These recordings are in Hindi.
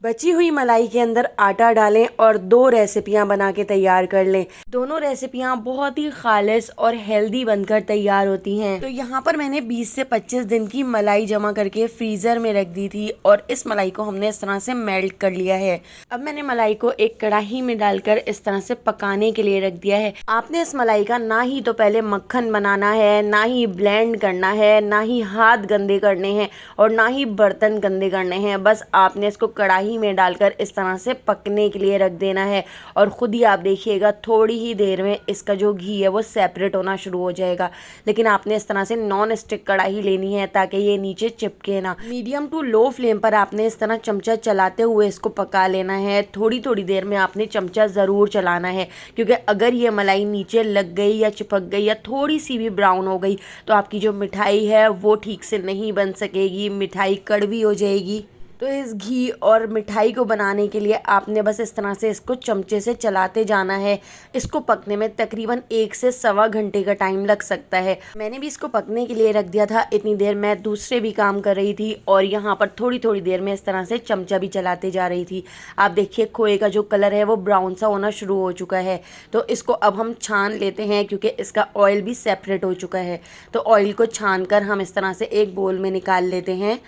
बची हुई मलाई के अंदर आटा डालें और 2 रेसिपियां बना के तैयार कर लें। दोनों रेसिपियां बहुत ही खालिस और हेल्दी बनकर तैयार होती हैं। तो यहाँ पर मैंने 20 से 25 दिन की मलाई जमा करके फ्रीज़र में रख दी थी और इस मलाई को हमने इस तरह से मेल्ट कर लिया है। अब मैंने मलाई को एक कढ़ाई में डालकर इस तरह से पकाने के लिए रख दिया है। आपने इस मलाई का ना ही तो पहले मक्खन बनाना है, ना ही ब्लेंड करना है, ना ही हाथ गंदे करने हैं और ना ही बर्तन गंदे करने हैं। बस आपने इसको कढ़ाई में डालकर इस तरह से पकने के लिए रख देना है और खुद ही आप देखिएगा थोड़ी ही देर में इसका जो घी है वो सेपरेट होना शुरू हो जाएगा। लेकिन आपने इस तरह से नॉन स्टिक कढ़ाई लेनी है ताकि ये नीचे चिपके ना। मीडियम टू लो फ्लेम पर आपने इस तरह चमचा चलाते हुए इसको पका लेना है। थोड़ी थोड़ी देर में आपने चमचा ज़रूर चलाना है, क्योंकि अगर ये मलाई नीचे लग गई या चिपक गई या थोड़ी सी भी ब्राउन हो गई तो आपकी जो मिठाई है वो ठीक से नहीं बन सकेगी, मिठाई कड़वी हो जाएगी। तो इस घी और मिठाई को बनाने के लिए आपने बस इस तरह से इसको चमचे से चलाते जाना है। इसको पकने में तकरीबन 1 से सवा घंटे का टाइम लग सकता है। मैंने भी इसको पकने के लिए रख दिया था। इतनी देर मैं दूसरे भी काम कर रही थी और यहाँ पर थोड़ी थोड़ी देर में इस तरह से चमचा भी चलाते जा रही थी। आप देखिए खोए का जो कलर है वो ब्राउन सा होना शुरू हो चुका है। तो इसको अब हम छान लेते हैं क्योंकि इसका ऑयल भी सेपरेट हो चुका है। तो ऑयल को छान कर हम इस तरह से एक बोल में निकाल लेते हैं।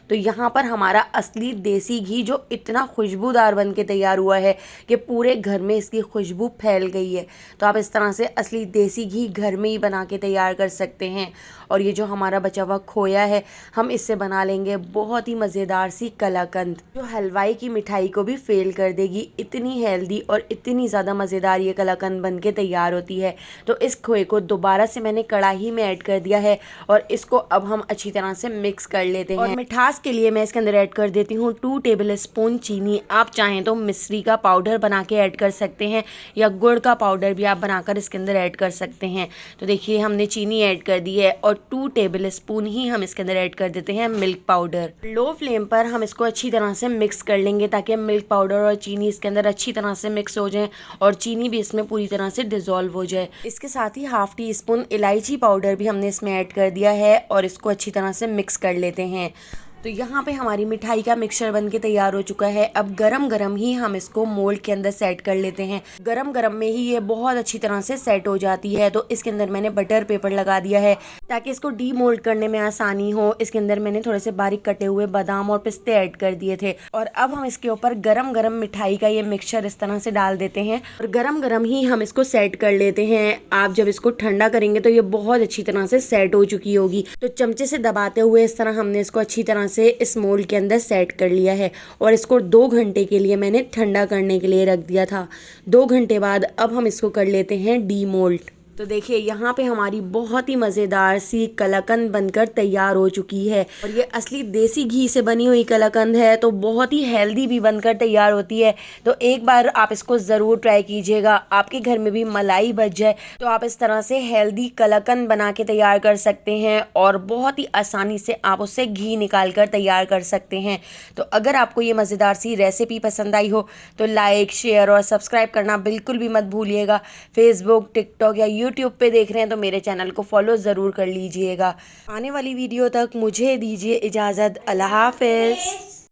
तो यहाँ पर हमारा असली देसी घी जो इतना खुशबूदार बन के तैयार हुआ है कि पूरे घर में इसकी खुशबू फैल गई है। तो आप इस तरह से असली देसी घी घर में ही बना के तैयार कर सकते हैं। और ये जो हमारा बचा हुआ खोया है हम इससे बना लेंगे बहुत ही मज़ेदार सी कलाकंद, जो हलवाई की मिठाई को भी फेल कर देगी। इतनी हेल्दी और इतनी ज़्यादा मज़ेदार ये कलाकंद बन के तैयार होती है। तो इस खोए को दोबारा से मैंने कढ़ाई में ऐड कर दिया है और इसको अब हम अच्छी तरह से मिक्स कर लेते हैं। और मिठास के लिए मैं इसके अंदर ऐड कर देती हूँ 2 टेबल स्पून चीनी। आप चाहें तो मिश्री का पाउडर बना के ऐड कर सकते हैं या गुड़ का पाउडर भी आप बनाकर इसके अंदर ऐड कर सकते हैं। तो देखिए हमने चीनी ऐड कर दी है और 2 टेबल स्पून ही हम इसके अंदर ऐड कर देते हैं मिल्क पाउडर। लो फ्लेम पर हम इसको अच्छी तरह से मिक्स कर लेंगे ताकि मिल्क पाउडर और चीनी इसके अंदर अच्छी तरह से मिक्स हो जाए और चीनी भी इसमें पूरी तरह से डिजोल्व हो जाए। इसके साथ ही 1/2 टीस्पून इलायची पाउडर भी हमने इसमें ऐड कर दिया है और इसको अच्छी तरह से मिक्स कर लेते हैं। तो यहाँ पे हमारी मिठाई का मिक्सचर बन के तैयार हो चुका है। अब गरम गरम ही हम इसको मोल्ड के अंदर सेट कर लेते हैं। गरम गरम में ही ये बहुत अच्छी तरह से सेट हो जाती है। तो इसके अंदर मैंने बटर पेपर लगा दिया है ताकि इसको डी मोल्ड करने में आसानी हो। इसके अंदर मैंने थोड़े से बारीक कटे हुए बादाम और पिस्ते ऐड कर दिए थे और अब हम इसके ऊपर गरम गरम मिठाई का ये मिक्सचर इस तरह से डाल देते हैं और गरम गरम ही हम इसको सेट कर लेते हैं। आप जब इसको ठंडा करेंगे तो ये बहुत अच्छी तरह से सेट हो चुकी होगी। तो चमचे से दबाते हुए इस तरह हमने इसको अच्छी तरह से इस मोल्ड के अंदर सेट कर लिया है और इसको 2 घंटे के लिए मैंने ठंडा करने के लिए रख दिया था। 2 घंटे बाद अब हम इसको कर लेते हैं डी मोल्ड। तो देखिए यहाँ पे हमारी बहुत ही मज़ेदार सी कलाकंद बनकर तैयार हो चुकी है और ये असली देसी घी से बनी हुई कलाकंद है तो बहुत ही हेल्दी भी बनकर तैयार होती है। तो एक बार आप इसको ज़रूर ट्राई कीजिएगा। आपके घर में भी मलाई बच जाए तो आप इस तरह से हेल्दी कलाकंद बना के तैयार कर सकते हैं और बहुत ही आसानी से आप उससे घी निकाल कर तैयार कर सकते हैं। तो अगर आपको ये मज़ेदार सी रेसिपी पसंद आई हो तो लाइक, शेयर और सब्सक्राइब करना बिल्कुल भी मत भूलिएगा। फेसबुक, टिकटॉक या यूट्यूब पे देख रहे हैं तो मेरे चैनल को फॉलो ज़रूर कर लीजिएगा। आने वाली वीडियो तक मुझे दीजिए इजाज़त। अल्लाह हाफ़िज़।